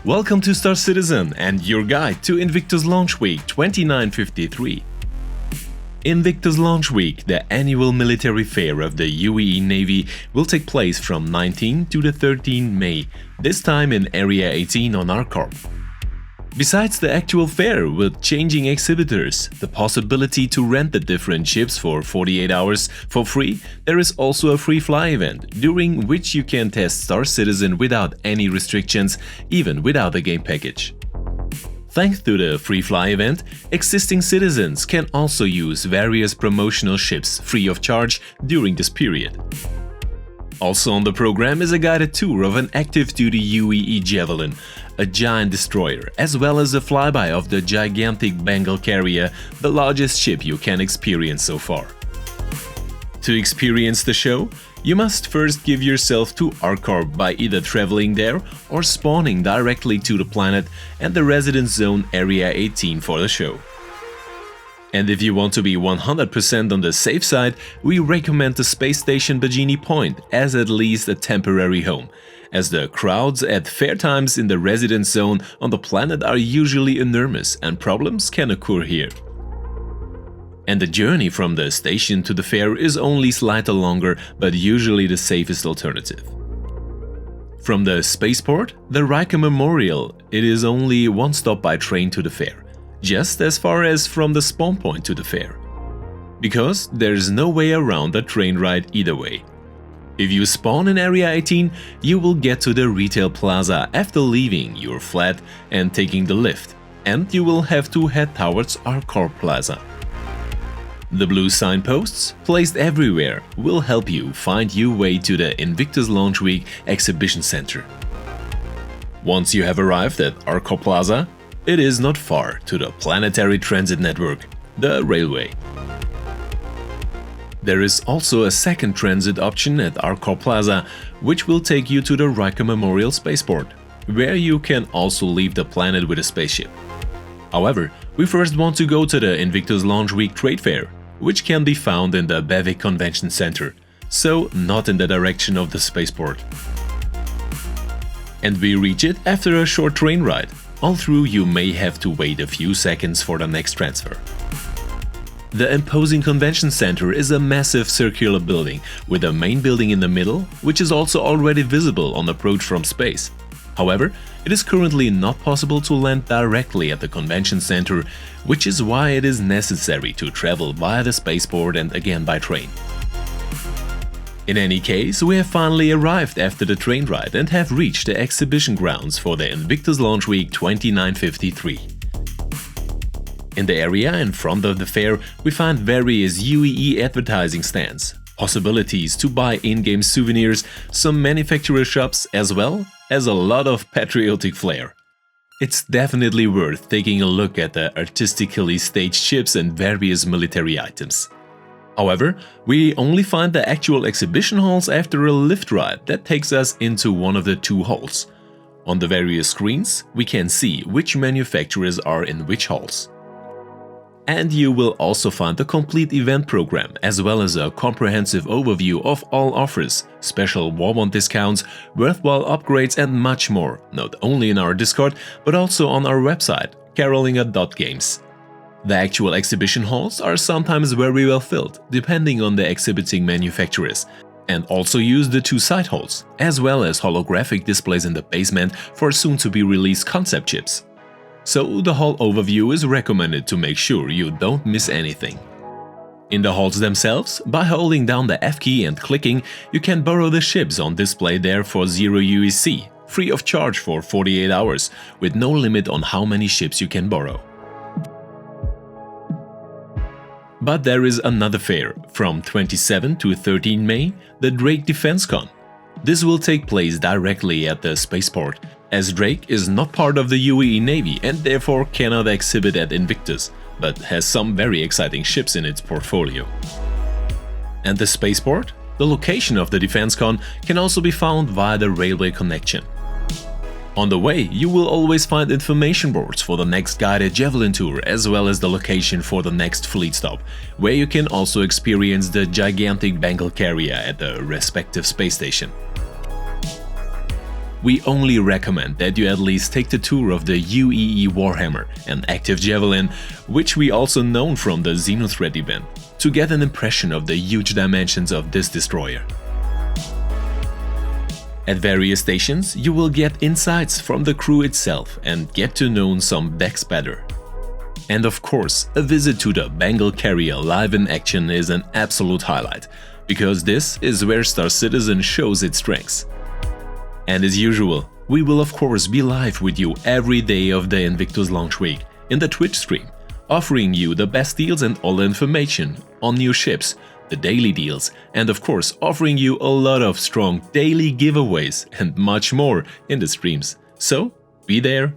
Welcome to Star Citizen and your guide to Invictus Launch Week 2953. Invictus Launch Week, the annual military fair of the UEE Navy, will take place from 19 to the 13 May, this time in Area 18 on ArcCorp. Besides the actual fair with changing exhibitors, the possibility to rent the different ships for 48 hours for free, there is also a FreeFly event, during which you can test Star Citizen without any restrictions, even without a game package. Thanks to the FreeFly event, existing citizens can also use various promotional ships free of charge during this period. Also on the program is a guided tour of an active-duty UEE Javelin, a giant destroyer, as well as a flyby of the gigantic Bengal Carrier, the largest ship you can experience so far. To experience the show, you must first give yourself to ArcCorp by either traveling there or spawning directly to the planet and the residence zone Area 18 for the show. And if you want to be 100% on the safe side, we recommend the space station Bajini Point as at least a temporary home, as the crowds at fair times in the residence zone on the planet are usually enormous and problems can occur here. And the journey from the station to the fair is only slightly longer, but usually the safest alternative. From the spaceport, the Riker Memorial, it is only one stop by train to the fair, just as far as from the spawn point to the fair. Because there's no way around a train ride either way. If you spawn in Area 18, you will get to the retail plaza after leaving your flat and taking the lift, and you will have to head towards ArcCorp Plaza. The blue signposts, placed everywhere, will help you find your way to the Invictus Launch Week Exhibition Center. Once you have arrived at ArcCorp Plaza, it is not far to the Planetary Transit Network, the railway. There is also a second transit option at ArcCorp Plaza, which will take you to the Riker Memorial Spaceport, where you can also leave the planet with a spaceship. However, we first want to go to the Invictus Launch Week Trade Fair, which can be found in the Bevik Convention Center, so not in the direction of the spaceport. And we reach it after a short train ride. All through, you may have to wait a few seconds for the next transfer. The imposing convention center is a massive circular building with a main building in the middle, which is also already visible on approach from space. However, it is currently not possible to land directly at the convention center, which is why it is necessary to travel via the spaceport and again by train. In any case, we have finally arrived after the train ride and have reached the exhibition grounds for the Invictus Launch Week 2953. In the area in front of the fair, we find various UEE advertising stands, possibilities to buy in-game souvenirs, some manufacturer shops, as well as a lot of patriotic flair. It's definitely worth taking a look at the artistically staged ships and various military items. However, we only find the actual exhibition halls after a lift ride that takes us into one of the two halls. On the various screens, we can see which manufacturers are in which halls. And you will also find the complete event program, as well as a comprehensive overview of all offers, special Warbond discounts, worthwhile upgrades and much more, not only in our Discord, but also on our website, carolinger.games. The actual exhibition halls are sometimes very well filled, depending on the exhibiting manufacturers, and also use the two side halls, as well as holographic displays in the basement for soon-to-be-released concept chips. So the hall overview is recommended to make sure you don't miss anything. In the halls themselves, by holding down the F key and clicking, you can borrow the ships on display there for 0 UEC, free of charge for 48 hours, with no limit on how many ships you can borrow. But there is another fair, from 27 to 13 May, the Drake Defensecon. This will take place directly at the spaceport, as Drake is not part of the UEE Navy and therefore cannot exhibit at Invictus, but has some very exciting ships in its portfolio. And the spaceport, the location of the Defensecon, can also be found via the railway connection. On the way, you will always find information boards for the next guided Javelin Tour, as well as the location for the next fleet stop, where you can also experience the gigantic Bengal Carrier at the respective space station. we only recommend that you at least take the tour of the UEE Warhammer, an active Javelin, which we also known from the Xenothreat event, to get an impression of the huge dimensions of this destroyer. At various stations, you will get insights from the crew itself and get to know some decks better. And of course, a visit to the Bengal Carrier live in action is an absolute highlight, because this is where Star Citizen shows its strengths. And as usual, we will of course be live with you every day of the Invictus Launch Week in the Twitch stream, offering you the best deals and all the information on new ships, the daily deals, and of course offering you a lot of strong daily giveaways and much more in the streams. So, be there